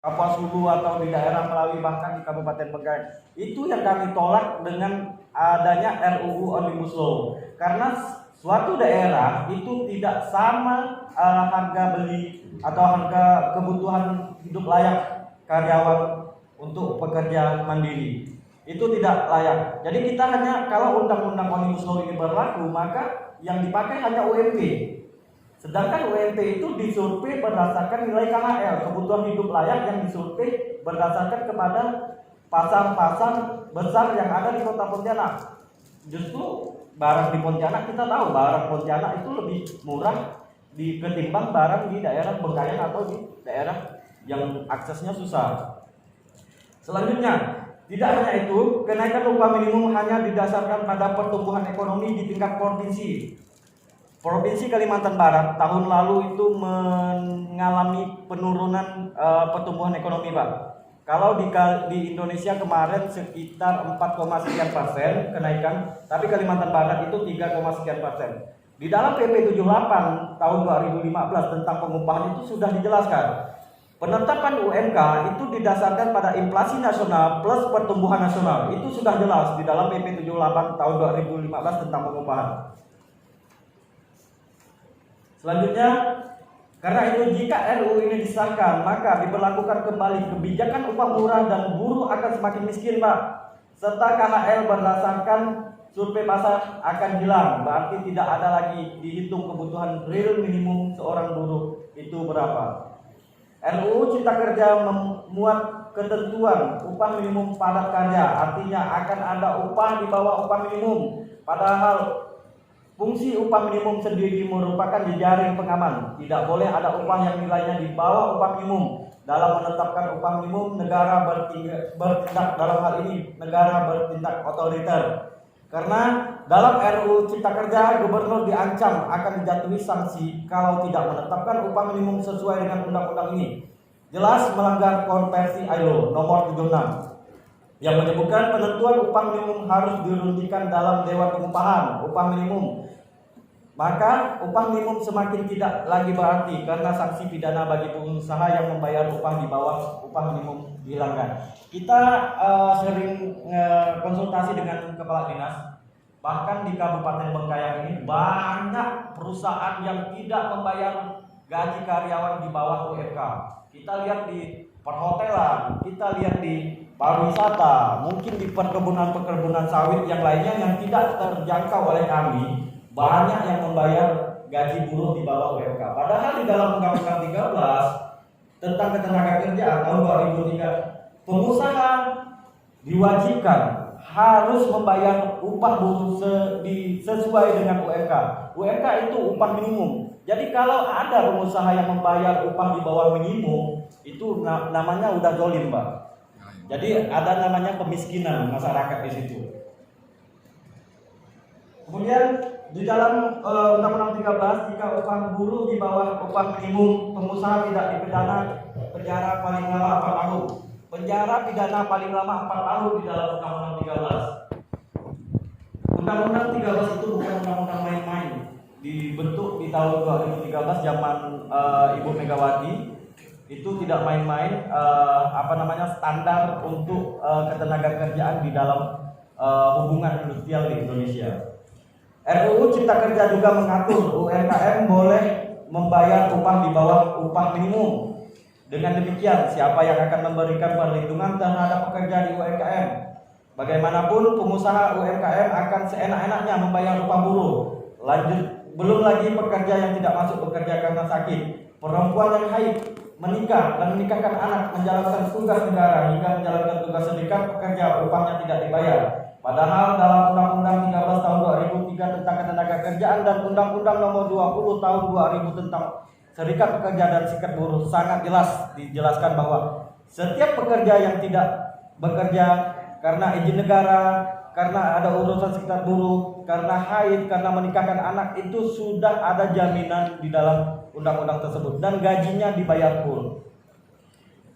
Kapuas Hulu atau di daerah Melawi, bahkan di Kabupaten Bengkayang. Itu yang kami tolak dengan adanya RUU Omnibus Law. Karena suatu daerah itu tidak sama harga beli atau harga kebutuhan hidup layak karyawan untuk pekerja mandiri. Itu tidak layak. Jadi kita hanya, kalau undang-undang Omnibus Law ini berlaku, maka yang dipakai hanya UMP. Sedangkan UMP itu disurvei berdasarkan nilai KHL, kebutuhan hidup layak, yang disurvei berdasarkan kepada pasar-pasar besar yang ada di Kota Pontianak. Justru barang di Pontianak, kita tahu barang Pontianak itu lebih murah ketimbang barang di daerah Bengkayang atau di daerah yang aksesnya susah. Selanjutnya, tidak hanya itu, kenaikan upah minimum hanya didasarkan pada pertumbuhan ekonomi di tingkat provinsi. Provinsi Kalimantan Barat tahun lalu itu mengalami penurunan pertumbuhan ekonomi, Pak. Kalau di Indonesia kemarin sekitar 4,sekian% kenaikan, tapi Kalimantan Barat itu 3,sekian%. Di dalam PP 78 tahun 2015 tentang pengupahan itu sudah dijelaskan. Penetapan UMK itu didasarkan pada inflasi nasional plus pertumbuhan nasional. Itu sudah jelas di dalam PP 78 tahun 2015 tentang pengupahan. Selanjutnya, karena itu jika RUU ini disahkan, maka diberlakukan kembali kebijakan upah murah dan buruh akan semakin miskin, Pak. Serta KHL berdasarkan survei pasar akan hilang, berarti tidak ada lagi dihitung kebutuhan real minimum seorang buruh itu berapa. RUU Cipta Kerja memuat ketentuan upah minimum padat karya, artinya akan ada upah di bawah upah minimum. Padahal fungsi upah minimum sendiri merupakan jejaring pengaman. Tidak boleh ada upah yang nilainya di bawah upah minimum. Dalam menetapkan upah minimum, negara bertindak, dalam hal ini negara bertindak otoriter. Karena dalam RUU Cipta Kerja, gubernur diancam akan dijatuhi sanksi kalau tidak menetapkan upah minimum sesuai dengan undang-undang ini. Jelas melanggar konvensi ILO nomor 76 yang menyebutkan penentuan upah minimum harus dirundikan dalam Dewan Pengupahan upah minimum. Maka upah minimum semakin tidak lagi berarti karena sanksi pidana bagi pengusaha yang membayar upah di bawah upah minimum dihilangkan. Kita sering konsultasi dengan kepala dinas, bahkan di Kabupaten Bengkayang ini banyak perusahaan yang tidak membayar gaji karyawan di bawah UMK. Kita lihat di perhotelan, kita lihat di pariwisata, mungkin di perkebunan sawit yang lainnya yang tidak terjangkau oleh kami, banyak yang membayar gaji buruh di bawah UMK. Padahal di dalam Undang-Undang 13 tentang Ketenagakerjaan tahun 2003, pengusaha diwajibkan harus membayar upah buruh sesuai dengan UMK. UMK itu upah minimum. Jadi kalau ada pengusaha yang membayar upah di bawah minimum, itu namanya udah zolim, Pak. Jadi ada namanya pemiskinan masyarakat di situ. Kemudian di dalam Undang-Undang 13, jika upah buruh di bawah upah minimum, pengusaha tidak dipidana penjara paling lama 4 tahun. Penjara pidana paling lama 4 tahun di dalam Undang-Undang 13. Undang-Undang 13 itu bukan undang-undang main-main. Dibentuk di tahun 2013 zaman Ibu Megawati. Itu tidak main-main standar untuk ketenagakerjaan di dalam hubungan industrial di Indonesia. RUU Cipta Kerja juga mengatur UMKM boleh membayar upah di bawah upah minimum. Dengan demikian, siapa yang akan memberikan perlindungan terhadap pekerja di UMKM? Bagaimanapun pengusaha UMKM akan seenak-enaknya membayar upah buruh. Belum lagi pekerja yang tidak masuk bekerja karena sakit, perempuan yang haid, menikah dan menikahkan anak, menjalankan tugas negara hingga menjalankan tugas serikat, pekerja upahnya tidak dibayar. Padahal dalam Undang-Undang 13 tahun 2003 tentang Ketenagakerjaan dan Undang-Undang nomor 20 tahun 2000 tentang Serikat Pekerja dan Serikat Buruh sangat jelas dijelaskan bahwa setiap pekerja yang tidak bekerja karena izin negara, karena ada urusan serikat buruh, karena haid, karena menikahkan anak, itu sudah ada jaminan di dalam undang-undang tersebut dan gajinya dibayar full.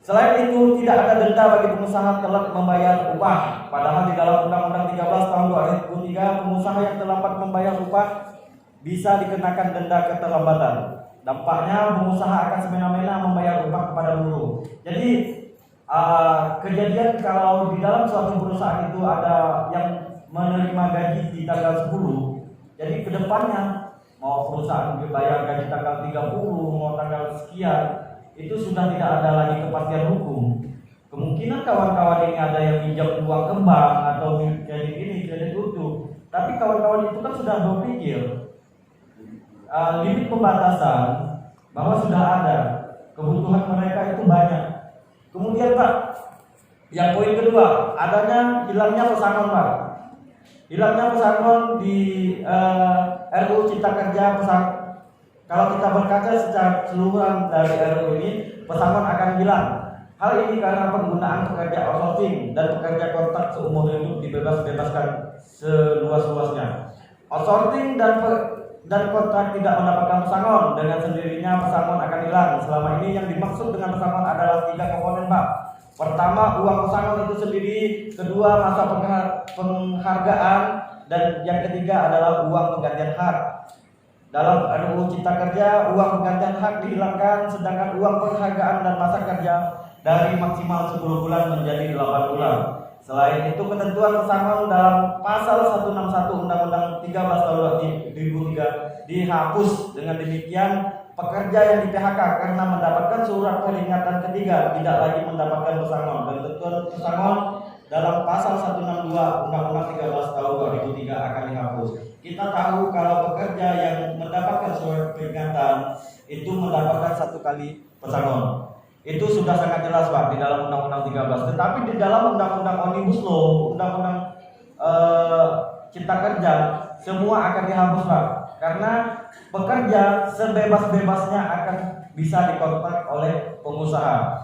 Selain itu, tidak ada denda bagi pengusaha telat membayar upah. Padahal di dalam Undang-Undang 13 tahun 2003, pengusaha yang terlambat membayar upah bisa dikenakan denda keterlambatan. Dampaknya pengusaha akan semena-mena membayar upah kepada buruh. Jadi kejadian kalau di dalam suatu perusahaan itu ada yang menerima gaji di tanggal 10, jadi kedepannya mau perusahaan dibayar gaji tanggal 30, mau tanggal sekian, itu sudah tidak ada lagi kepastian hukum. Kemungkinan kawan-kawan ini ada yang pinjam uang ke bank atau kredit ini, kredit itu, tapi kawan-kawan itu kan sudah berpikir limit pembatasan bahwa sudah ada, kebutuhan mereka itu banyak. Kemudian Pak, yang poin kedua, adanya hilangnya pesangon Pak. Hilangnya pesangon di RUU Cipta Kerja. Kalau kita berkaca secara keseluruhan dari RUU ini, pesangon akan hilang. Hal ini karena penggunaan pekerja outsourcing dan pekerja kontrak seumur hidup dibebas-bebaskan seluas-luasnya. Outsourcing dan kontrak tidak mendapatkan pesangon, dengan sendirinya pesangon akan hilang. Selama ini yang dimaksud dengan pesangon adalah 3 komponen Pak. Pertama, uang pesangon itu sendiri, kedua masa penghargaan, dan yang ketiga adalah uang penggantian hak. Dalam RUU Cipta Kerja, uang penggantian hak dihilangkan, sedangkan uang penghargaan dan masa kerja dari maksimal 10 bulan menjadi 8 bulan. Selain itu, ketentuan pesangon dalam pasal 161 Undang-Undang 13 tahun 2003 dihapus. Dengan demikian, pekerja yang di PHK karena mendapatkan surat peringatan ketiga tidak lagi mendapatkan pesangon. Dan ketentuan pesangon dalam pasal 162 Undang-Undang 13 tahun 2003 akan dihapus. Kita tahu kalau pekerja yang mendapatkan surat peringatan itu mendapatkan 1 kali pesangon. Itu sudah sangat jelas Pak di dalam Undang-Undang 13. Tetapi di dalam Undang-Undang Omnibus Law, Undang-Undang Cipta Kerja, semua akan dihapus Pak. Karena pekerja sebebas-bebasnya akan bisa dikontrak oleh pengusaha.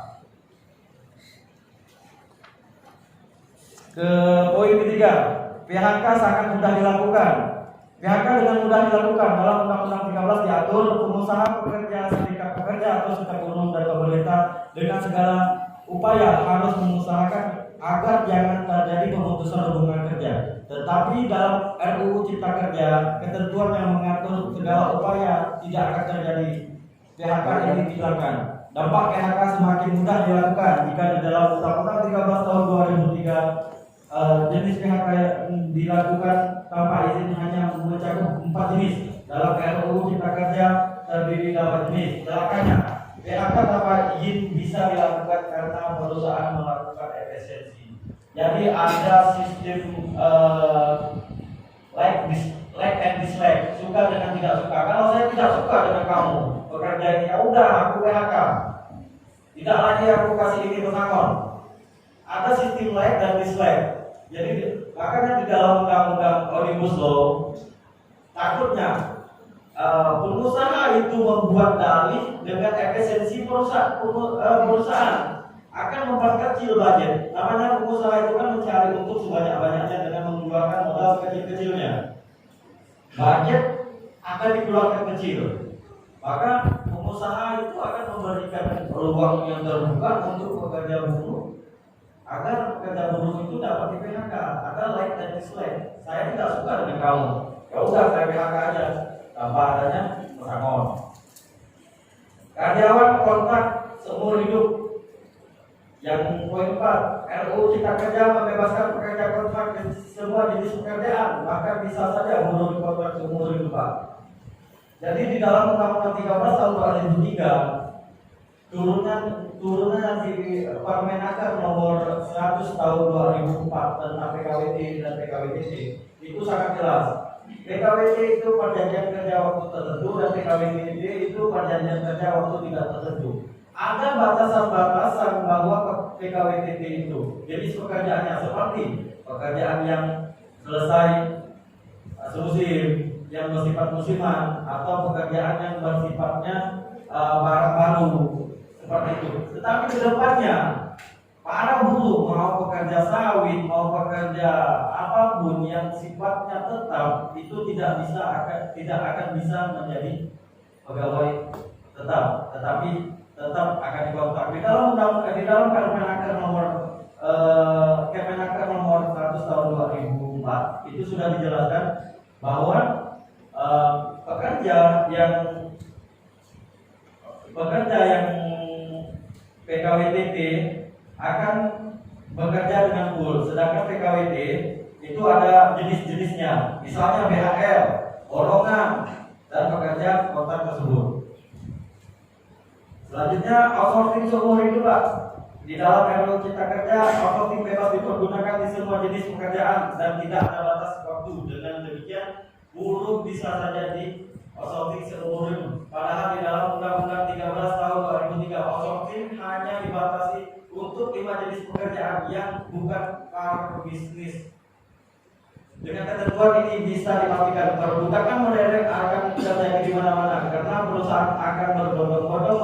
Ke poin ketiga, PHK sangat mudah dilakukan. PHK dengan mudah dilakukan. Dalam Undang-Undang 13 diatur pengusaha, pekerja, serikat pekerja atau serikat buruh dan pemerintah dengan segala upaya harus mengusahakan agar jangan terjadi pemutusan hubungan kerja. Tetapi dalam RUU Cipta Kerja, ketentuan yang mengatur segala upaya tidak akan terjadi. PHK ini dihilangkan. Dampak PHK semakin mudah dilakukan jika di dalam Undang-Undang 13 tahun 2003 jenis PHK yang dilakukan tanpa izin hanya mencakup 4 jenis. Dalam RUU Cipta Kerja terdiri 8 jenis. Celakanya, PHK tanpa izin bisa dilakukan karena perusahaan melakukan efisiensi. Jadi ada sistem like and dislike, suka dengan tidak suka. Kalau saya tidak suka dengan kamu pekerja ini, ya udah aku PHK. Tidak lagi aku kasih ini pesangon. Ada sistem like dan dislike. Jadi makanya di dalam Undang-Undang Omnibus Law takutnya pengusaha itu membuat dalih dengan efisiensi perusahaan akan memperkecil budget. Namanya pengusaha itu kan mencari untung sebanyak-banyaknya dengan mengeluarkan modal kecil-kecilnya. Budget akan dikeluarkan kecil, maka pengusaha itu akan memberikan peluang yang terbuka untuk pekerja buruh agar pekerja buruh itu dapat di PHK. Ada like dan dislike. Saya tidak suka dengan kamu, ya udah saya PHK aja tanpa adanya pesangon. Karyawan kontrak seumur hidup. Yang poin 4, RUU Cipta Kerja membebaskan pekerja kontrak di semua jenis pekerjaan, maka bisa saja buruh dikontrak seumur hidup Pak. Jadi di dalam Undang-Undang 13 tahun 2003 turunan di Permenaker nomor 100 tahun 2004 tentang PKWT dan PKWTC itu sangat jelas. PKWT itu perjanjian kerja waktu tertentu dan PKWTC itu perjanjian kerja waktu tidak tertentu. Ada batasan-batasan bahwa PKWTT itu jenis pekerjaannya seperti pekerjaan yang selesai semusim, yang bersifat musiman, atau pekerjaan yang bersifatnya barang baru seperti itu. Tetapi ke depannya para buruh mau pekerja sawit, mau pekerja apapun yang sifatnya tetap itu tidak akan bisa menjadi pegawai tetap, tetapi tetap akan dikontrak. Di dalam Permenaker nomor 100 tahun 2004 itu sudah dijelaskan bahwa pekerja yang pekerja yang PKWTT akan bekerja dengan full, sedangkan PKWT itu ada jenis-jenisnya, misalnya BHL, golongan, dan pekerja kontrak tersebut. Selanjutnya outsourcing seumur hidup, Pak. Di dalam RUU Cipta Kerja, outsourcing bebas dipergunakan di semua jenis pekerjaan dan tidak ada batas waktu. Dengan demikian, buruh bisa saja di outsourcing seumur hidup. Padahal di dalam Undang-Undang 13 tahun 2003, outsourcing hanya dibatasi untuk 5 jenis pekerjaan yang bukan car bisnis. Dengan ketentuan ini bisa dipastikan perbudakan modern akan terjadi di mana-mana karena perusahaan akan berbondong-bondong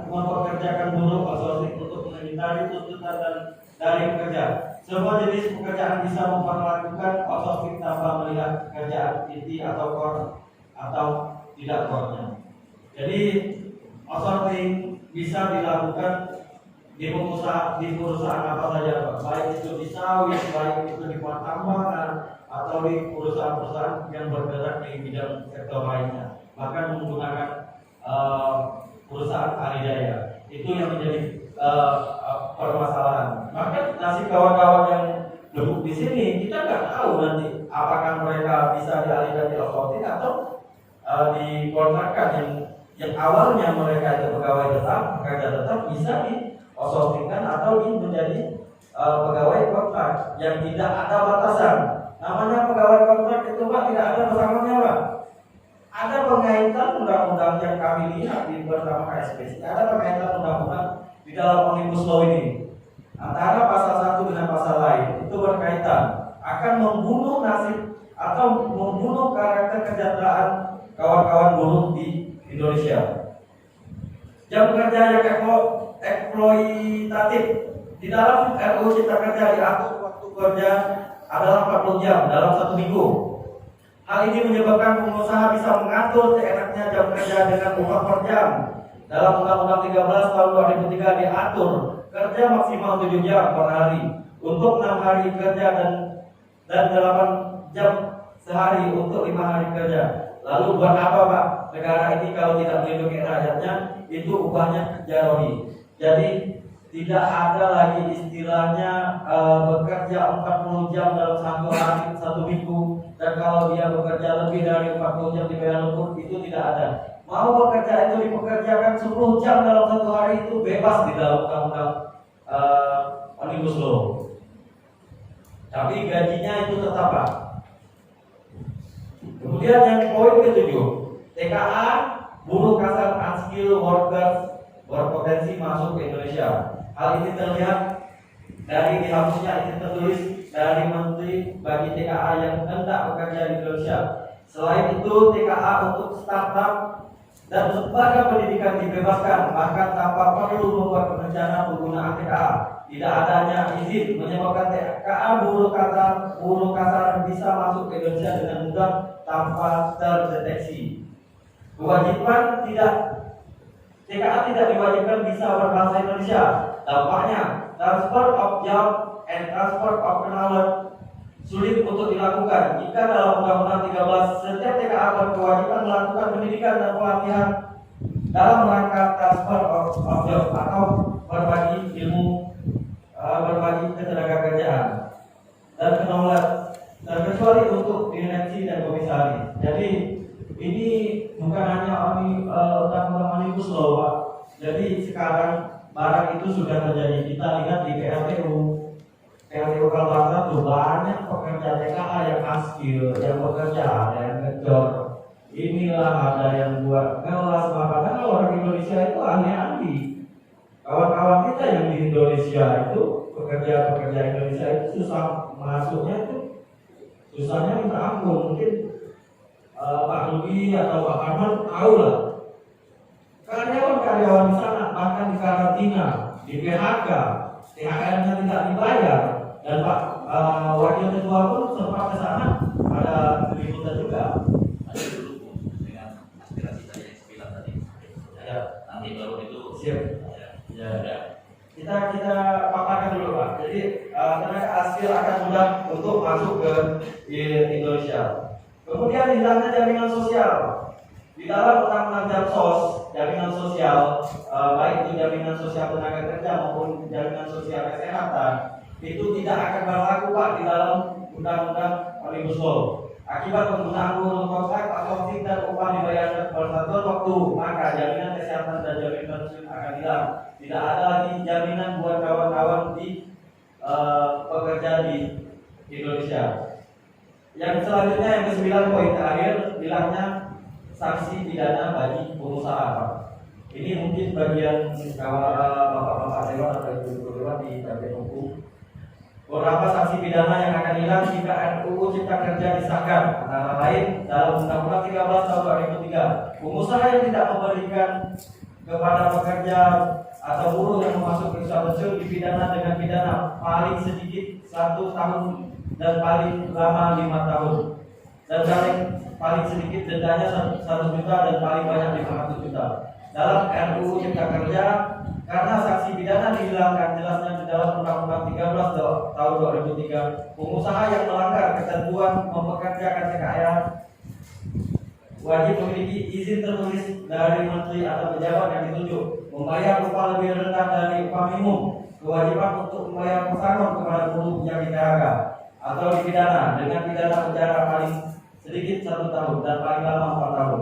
mempekerjakan buruh outsourcing untuk menghindari tuntutan dari pekerja. Semua jenis pekerjaan bisa memperlakukan outsourcing tanpa melihat pekerjaan inti atau core atau tidak core-nya. Jadi outsourcing bisa dilakukan di perusahaan apa saja, baik itu di sawit, baik itu di pertambangan, atau di perusahaan-perusahaan yang bergerak di bidang sektor lainnya, bahkan menggunakan perusahaan alidaya. Itu yang menjadi permasalahan. Maka nasib kawan-kawan yang duduk di sini, kita nggak tahu nanti apakah mereka bisa dialihkan di outsourcing atau dikontrakkan yang awalnya mereka itu pegawai tetap, pekerja tetap bisa di outsourcingkan atau menjadi pegawai kontrak yang tidak ada batasan. Namanya pegawai kontrak itu, Pak, tidak ada pesangonnya, Pak. Ada pengaitan undang-undang yang kami lihat di bersama KSPC, ada pengaitan undang-undang di dalam Omnibus Law ini antara pasal satu dengan pasal lain itu berkaitan akan membunuh nasib atau membunuh karakter kesejahteraan kawan-kawan buruh di Indonesia. Jam kerja yang eksploitatif. Di dalam RUU Cipta Kerja diatur waktu kerja adalah 40 jam dalam 1 minggu. Hal ini menyebabkan pengusaha bisa mengatur seenaknya jam kerja dengan upah per jam. Dalam Undang-Undang 13 tahun 2003 diatur kerja maksimal 7 jam per hari untuk 6 hari kerja dan 8 jam sehari untuk 5 hari kerja. Lalu buat apa, Pak, negara ini kalau tidak melindungi rakyatnya? Itu upahnya jaroni. Jadi tidak ada lagi istilahnya bekerja 40 jam dalam 1 hari, 1 minggu, dan kalau dia bekerja lebih dari 40 jam dibayar lembur, itu tidak ada. Mau bekerja itu dipekerjakan 10 jam dalam 1 hari itu bebas di dalam undang-undang Omnibus Law. Tapi gajinya itu tetap, Pak. Kemudian yang poin ke-7, TKA, buruh kasar unskilled workers berpotensi masuk ke Indonesia. Hal ini terlihat dari dihapusnya izin tertulis dari Menteri bagi TKA yang hendak bekerja di Indonesia. Selain itu, TKA untuk startup dan lembaga pendidikan dibebaskan, bahkan tanpa perlu membuat rencana penggunaan TKA. Tidak adanya izin menyebabkan TKA buruh kasar bisa masuk ke Indonesia dengan mudah tanpa terdeteksi. Kewajiban TKA tidak diwajibkan bisa berbahasa Indonesia. Dampaknya, transfer of job and transfer of knowledge sulit untuk dilakukan. Jika dalam Undang-Undang 13 setiap TKA berkewajiban melakukan pendidikan dan pelatihan dalam rangka transfer of job atau berbagi ilmu, berbagi ketenaga kerjaan dan knowledge, terkecuali untuk direksi dan komisaris. Jadi ini bukan hanya undang-undang Omnibus Law, Pak. Jadi sekarang barang itu sudah terjadi. Kita lihat di PLTU Kalbar itu banyak pekerja TKA yang unskilled, yang bekerja, ada yang ngejor. Inilah ada yang buat kelas, makanya orang Indonesia itu aneh-aneh. Kawan-kawan kita yang di Indonesia itu pekerja-pekerja Indonesia itu susah masuknya, itu susahnya minta ampun. Mungkin Pak Rudy atau Pak Arman tahu lah. Karyawan-karyawan di sana bahkan di karantina, di PHK, THR-nya tidak dibayar, dan Pak Wakil Ketua pun sempat ke sana, ada keributan juga. Ada dulu dengan aspirasi saya yang sembilan tadi. Ya, Nanti baru itu siap. ya. Kita paparkan dulu, Pak. Jadi tenaga asing akan mudah untuk masuk ke Indonesia. Kemudian hilangnya jaminan sosial. Di dalam undang-undang Jamsos, jaminan sosial, baik itu jaminan sosial tenaga kerja maupun jaminan sosial kesehatan, itu tidak akan berlaku Pak di dalam undang-undang Omnibus Law. Akibat penggunaan buruh kontrak atau dan upah dibayar bersatuan waktu, maka jaminan kesehatan dan jaminan pensiun akan hilang. Tidak ada lagi jaminan buat kawan-kawan di pekerja di Indonesia. Yang selanjutnya yang ke-9 poin terakhir bilangnya sanksi pidana bagi pengusaha. Ini mungkin bagian bapak-bapak dewan atau ibu-ibu dewan di bagian hukum. Beberapa sanksi pidana yang akan hilang jika RUU Cipta Kerja disahkan, antara lain dalam Undang-Undang 13 tahun 2003, pengusaha yang tidak memberikan kepada pekerja atau buruh yang memasuki usaha pensiun dipidana dengan pidana paling sedikit 1 tahun dan paling lama 5 tahun, dan paling sedikit dendanya 1 juta dan paling banyak 500 juta. Dalam RUU Cipta Kerja, karena sanksi pidana dihilangkan jelasnya di dalam Undang-Undang 13 tahun 2003, pengusaha yang melanggar ketentuan mempekerjakan TKR wajib memiliki izin tertulis dari menteri atau pejabat yang ditunjuk, membayar upah lebih rendah dari upah minimum, kewajiban untuk membayar pesangon kepada buruh yang di PHK, atau dipidana dengan pidana penjara paling sedikit 1 tahun dan paling lama 4 tahun.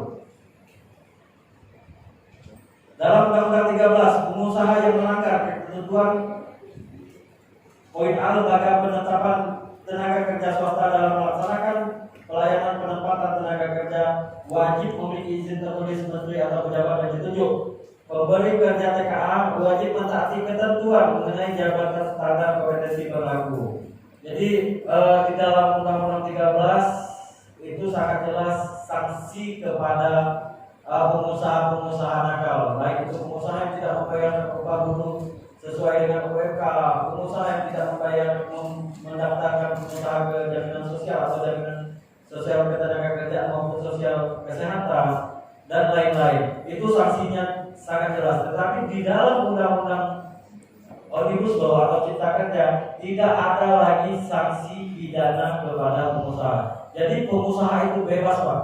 Dalam Undang-Undang 13, pengusaha yang melanggar ketentuan poin A lembaga penetapan tenaga kerja swasta dalam melaksanakan pelayanan penempatan tenaga kerja wajib memiliki izin tertulis menteri atau pejabat yang ditunjuk. Pemberi kerja TKA wajib mentaati ketentuan mengenai jabatan standar kompetensi berlaku. Jadi di dalam Undang-Undang 13 itu sangat jelas sanksi kepada pengusaha-pengusaha nakal, baik itu pengusaha yang tidak membayar upah buruh sesuai dengan UMK, pengusaha yang tidak membayar mendaftarkan pengusaha ke jaminan sosial atau jaminan sosial ketenaga kerjaan maupun sosial kesehatan dan lain-lain. Itu sanksinya sangat jelas. Tetapi di dalam Undang-Undang Omnibus Law atau Cipta Kerja tidak ada lagi sanksi pidana kepada pengusaha. Jadi pengusaha itu bebas Pak,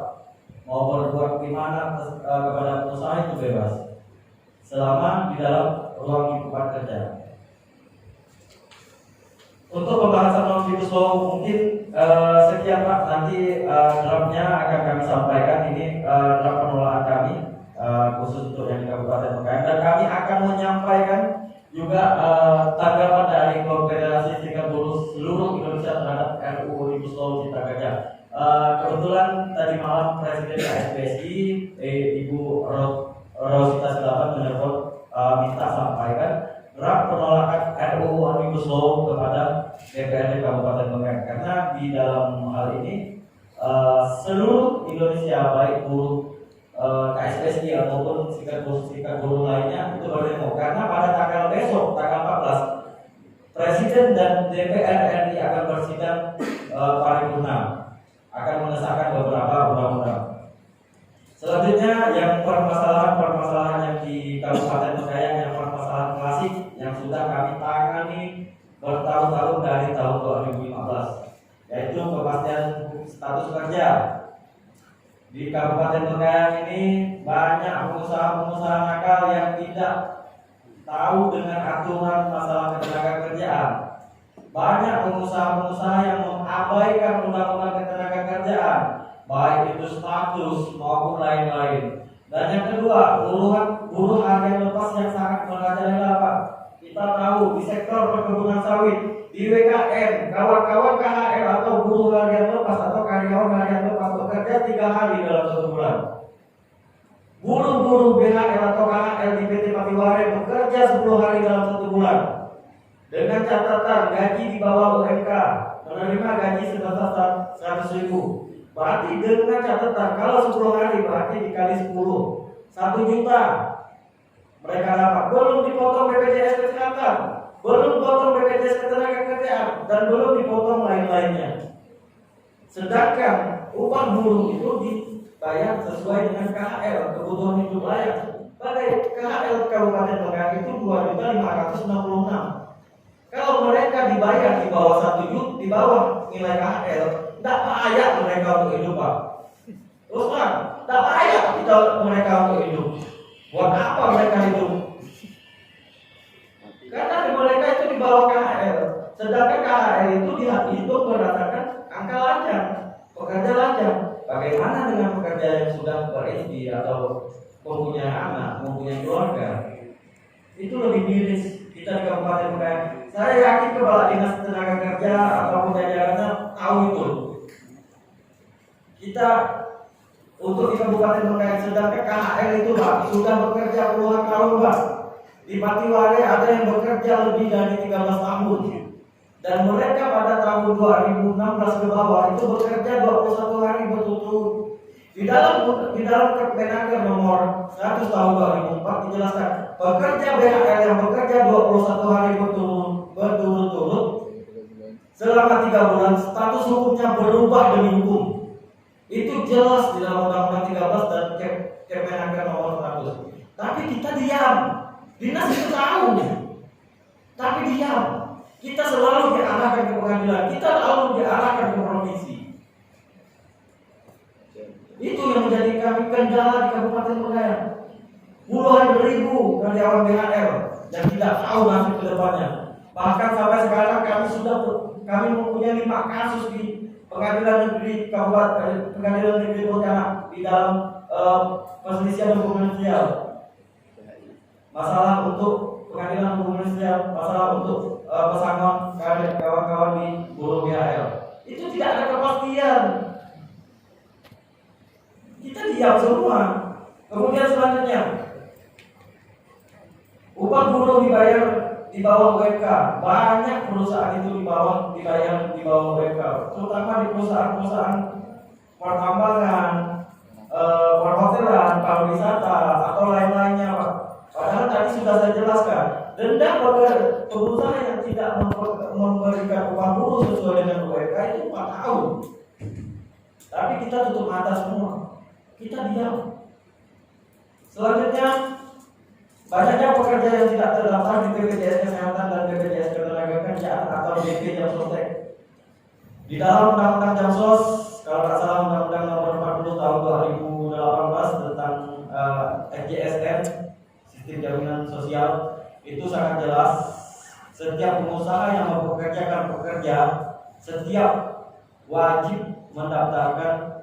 mau berbuat gimana kepada pengusaha itu bebas, selama di dalam ruang lingkup kerja. Untuk pembahasan Omnibus Law mungkin sekian Pak, nanti draftnya akan kami sampaikan. Ini draft penolakan kami khusus untuk yang di Kabupaten Bengkayang, dan kami akan menyampaikan juga tanggapan dari Konfederasi Serikat Buruh seluruh Indonesia terhadap RUU Omnibus Law Cipta Kerja. Kebetulan tadi malam Presiden KSPSI Ibu Rosita Silaban menelpon minta sampaikan draft penolakan RUU Omnibus Law kepada DPRD Kabupaten Bengkayang, karena di dalam hal ini seluruh Indonesia baik buruh KSPSI ataupun serikat buruh lainnya itu berdemo, karena pada tanggal besok tanggal 14 Presiden dan DPR RI akan bersidang paripurna, akan mengesahkan beberapa undang-undang. Selanjutnya yang permasalahan yang di Kabupaten Bengkayang, yang permasalahan klasik yang sudah kami tangani bertahun-tahun dari tahun 2015, yaitu kepastian status kerja. Di Kabupaten Bengkayang ini banyak pengusaha-pengusaha nakal yang tidak tahu dengan aturan masalah ketenaga kerjaan. Banyak pengusaha-pengusaha yang mengabaikan undang-undang ketenaga kerjaan, baik itu status maupun lain-lain. Dan yang kedua, buruh harian lepas yang sangat merajalela Pak. Kita tahu di sektor perkebunan sawit, di WKN, kawan-kawan KHL atau buruh harian lepas atau karyawan harian lepas bekerja 3 hari dalam 1 bulan. Buruh-buruh BHL atau KHL di PT Patiwari bekerja 10 hari dalam 1 bulan. Dengan catatan gaji di bawah UMK, menerima gaji sebesar 100.000. Berarti dengan catatan kalau 10 hari berarti dikali 10, 1 juta mereka dapat. Belum dipotong BPJS Kesehatan, belum dipotong BPJS Ketenagakerjaan, dan belum dipotong lain-lainnya. Sedangkan upah buruh itu dibayar sesuai dengan KHL, kebutuhan hidup layak. Pada KHL Kabupaten Bengkayang itu 2.566. Kalau mereka dibayar di bawah 1 juta, di bawah nilai KHL, tidak layak mereka untuk hidup Pak. Terus Pak, Tak layak kita mereka untuk hidup. Buat apa mereka hidup? Karena mereka itu di bawah KHR. Sedangkan KHR itu dihitung berdasarkan angka lajang, pekerja lajang. Bagaimana dengan pekerja yang sudah beristri atau mempunyai anak, mempunyai keluarga? Itu lebih miris kita di Kabupaten Bengkayang. Saya yakin Kepala Dinas Tenaga Kerja ataupun jajarannya tahu itu. Kita untuk di Kabupaten Bengkayang, sedangkan KHR itu Pak sudah bekerja puluhan tahun Pak. Di Patiwari ada yang bekerja lebih dari 13 tahun. Dan mereka pada tahun 2016 ke bawah itu bekerja 21 hari berturut-turut. Di dalam Permenaker nomor 100 tahun 2004 dijelaskan pekerja BHL yang bekerja 21 hari berturut-turut selama 3 bulan status hukumnya berubah demi hukum. Itu jelas di dalam Undang-Undang 13 dan Permenaker nomor 100. Tapi kita diam. Dinas itu tahu, tapi diam. Kita selalu diarahkan ke pengadilan, kita selalu diarahkan ke provinsi. Itu yang menjadi kami kendala di Kabupaten Bengkayang. Puluhan ribu karyawan BHL yang tidak tahu nasib ke depannya. Bahkan sampai sekarang kami mempunyai 5 kasus di Pengadilan Negeri Kabupaten, Pengadilan Negeri Pontianak di dalam perselisihan hubungan sosial. Masalah untuk pengadilan hubungan sosial, masalah untuk pesangon kawan-kawan di buruh BHL. Itu tidak ada kepastian. Kita diam semua. Kemudian selanjutnya, upah buruh dibayar di bawah UMK. Banyak perusahaan itu dibayar di bawah UMK, terutama di perusahaan-perusahaan pertambangan, perhotelan, pariwisata atau lain-lainnya, Pak. Padahal tadi sudah saya jelaskan, denda bagi pengusaha yang tidak memberikan upah buruh sesuai dengan UMK itu 4 tahun. Tapi kita tutup mata semua, kita diam. Selanjutnya, banyaknya pekerja yang tidak terdaftar di BPJS Kesehatan dan BPJS Ketenagakerjaan atau BP Jamsostek. Di dalam Undang-Undang Jamsos, kalau tidak salah Undang-Undang Nomor 40 Tahun 2018 tentang SJSN, Sistem Jaminan Sosial, itu sangat jelas. Setiap pengusaha yang mempekerjakan pekerja, setiap wajib mendaftarkan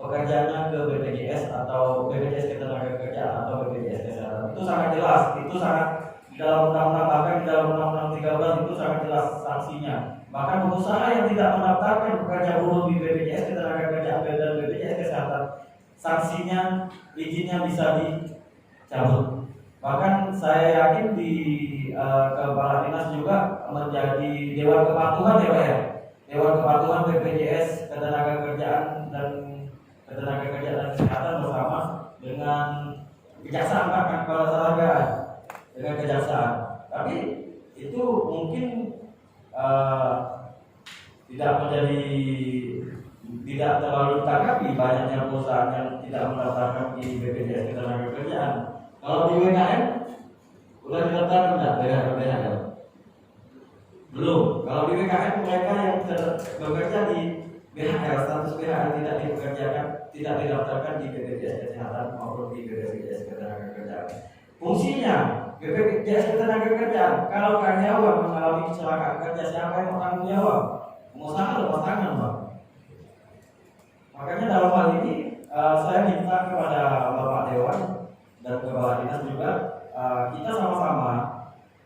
pekerjaannya ke BPJS atau BPJS Ketenagakerjaan atau BPJS Kesehatan. Itu sangat jelas, itu sangat di dalam undang-undang, bahkan di dalam undang-undang 13 itu sangat jelas sanksinya. Bahkan pengusaha yang tidak mendaftarkan pekerja buruh di BPJS Ketenagakerjaan dan BPJS Kesehatan, sanksinya, izinnya bisa dicabut. Bahkan saya yakin di Kepala Dinas juga menjadi Dewan Kepatuhan ya Pak ya. Dewan Kepatuhan BPJS Ketenagakerjaan dan Kesehatan bersama dengan kejaksaan Pak, kalau salah enggak, dengan kejaksaan. Tapi itu mungkin tidak terlalu ditanggapi banyaknya perusahaan yang tidak mendaftarkan di BPJS Ketenagakerjaan. Kalau di WKM udah didaftarkan enggak BHL? Belum. Kalau di WKM mereka yang bekerja di BHL, status BHL tidak didaftarkan di BPJS Kesehatan maupun di BPJS Ketenagakerjaan. Fungsinya BPJS Ketenagakerjaan, kalau karyawan mengalami kecelakaan kerja, siapa yang bertanggung jawab? Pengusaha lepas tangan, Pak. Makanya dalam hal ini saya minta kepada Bapak Dewan dan Kepala Dinas juga, kita sama-sama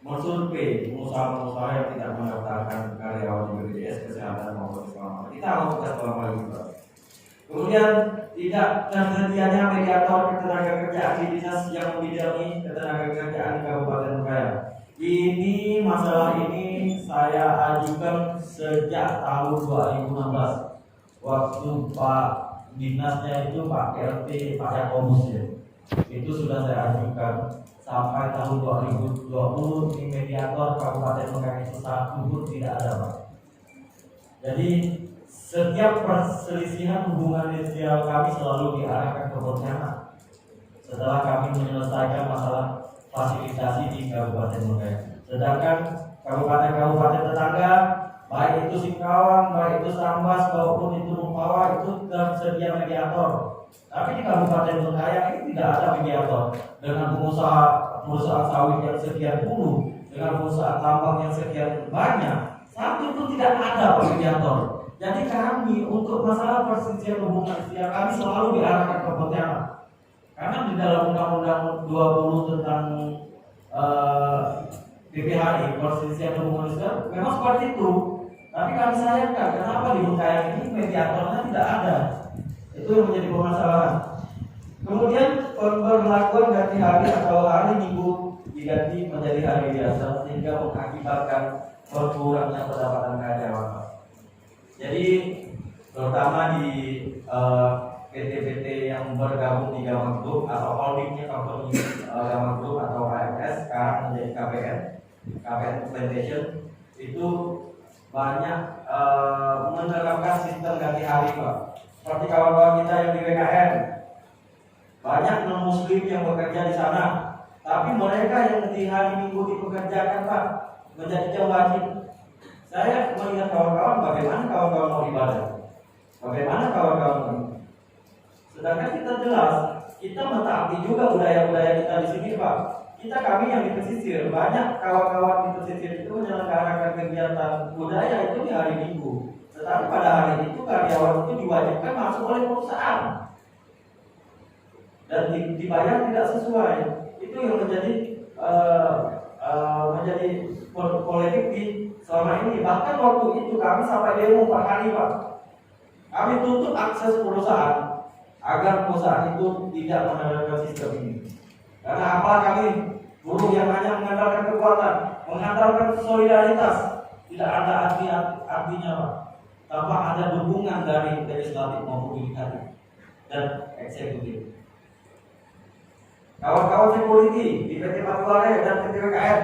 mensurvei pengusaha-pengusaha yang tidak mendaftarkan karyawan di BPJS Kesehatan maupun Selamat. Kita harus tegas dalam hal ini, Pak. Kemudian tidak tersedianya mediator ketenagakerjaan di dinas yang membidangi ketenagakerjaan di Kabupaten Bengkayang. Ini masalah ini saya ajukan sejak tahun 2016. Waktu Pak Dinasnya itu Pak RT Pak Yakobus ya. Itu sudah saya ajukan sampai tahun 2020 di mediator Kabupaten Bengkayang itu satu pun tidak ada, Pak. Jadi setiap perselisihan hubungan sosial kami selalu diarahkan ke Pontianak. Setelah kami menyelesaikan masalah fasilitasi di Kabupaten Bengkayang. Sedangkan kabupaten-kabupaten tetangga, baik itu Singkawang, baik itu Sambas maupun itu Rumpawa, itu tersedia mediator. Tapi di Kabupaten Bengkayang ini tidak ada mediator. Dengan perusahaan sawit yang sekian puluh, dengan perusahaan tambang yang sekian banyak, satu pun tidak ada mediator. Jadi kami untuk masalah perselisihan hubungan istriah kami selalu diarahkan ke Pontianak. Karena di dalam Undang-Undang 20 tentang PPHI, perselisihan hubungan istriah, memang seperti itu. Tapi kami sayangkan kenapa di Bengkayang ini mediatornya tidak ada. Itu yang menjadi permasalahan. Kemudian pemberlakuan ganti hari atau hari Minggu diganti menjadi hari biasa sehingga mengakibatkan berkurangnya pendapatan karyawan. Jadi terutama di PT-PT yang bergabung di Gamma Group atau holdingnya company Gamma Group atau AMS sekarang menjadi KPN Plantation itu banyak menerapkan sistem ganti hari, Pak. Seperti kawan-kawan kita yang di WKN, banyak non-muslim yang bekerja di sana, tapi mereka yang di hari Minggu dipekerjakan, Pak, menjadi jam wajib. Saya melihat kawan-kawan, bagaimana kawan-kawan mau ibadah, bagaimana kawan-kawan mau. Sedangkan kita jelas, kita mentaati juga budaya-budaya kita di sini, Pak. Kami yang di pesisir, banyak kawan-kawan di pesisir itu menyelenggarakan kegiatan budaya itu di hari Minggu. Tetapi pada hari itu karyawan itu diwajibkan masuk oleh perusahaan dan dibayar tidak sesuai. Itu yang menjadi polemik di selama ini. Bahkan waktu itu kami sampai demo per hari, Pak. Kami tutup akses perusahaan agar perusahaan itu tidak menerapkan sistem ini. Karena apa, kami buruh yang hanya mengandalkan kekuatan, mengandalkan solidaritas, tidak ada artinya, Pak, tanpa ada dukungan dari legislatif maupun yudikatif dan eksekutif. Kawan-kawan security di PT Batuare dan PT WKN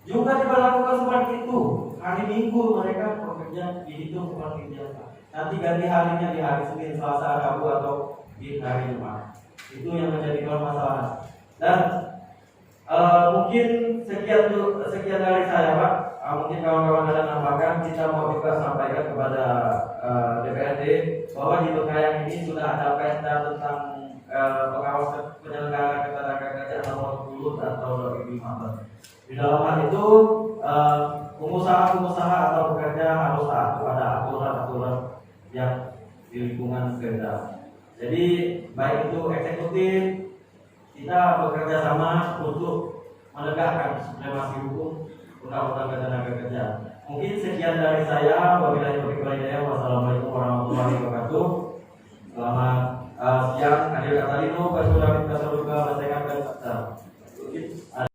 juga diberlakukan seperti itu. Hari Minggu mereka bekerja dihitung seperti biasa. Nanti ganti harinya di hari Senin, Selasa, Rabu atau di hari Jumat. Itu yang menjadi permasalahan. Dan mungkin sekian dari saya, Pak. Mungkin kawan-kawan ada nambahkan, kita mau juga sampaikan kepada DPRD bahwa di Bengkayang ini sudah ada perda tentang pengawasan penyelenggaraan ketenagakerjaan nomor 10 atau 2015. Di dalam hal itu pengusaha-pengusaha atau pekerja harus taat kepada aturan-aturan yang di lingkungan kerja. Jadi baik itu eksekutif, kita bekerja sama untuk menegakkan supremasi hukum undang-undang ketenagakerjaan. Mungkin sekian dari saya. Wabillahi taufiq wal hidayah. Wassalamualaikum warahmatullahi wabarakatuh. Selamat siang. Akhir kata itu, Pak Sudah kita juga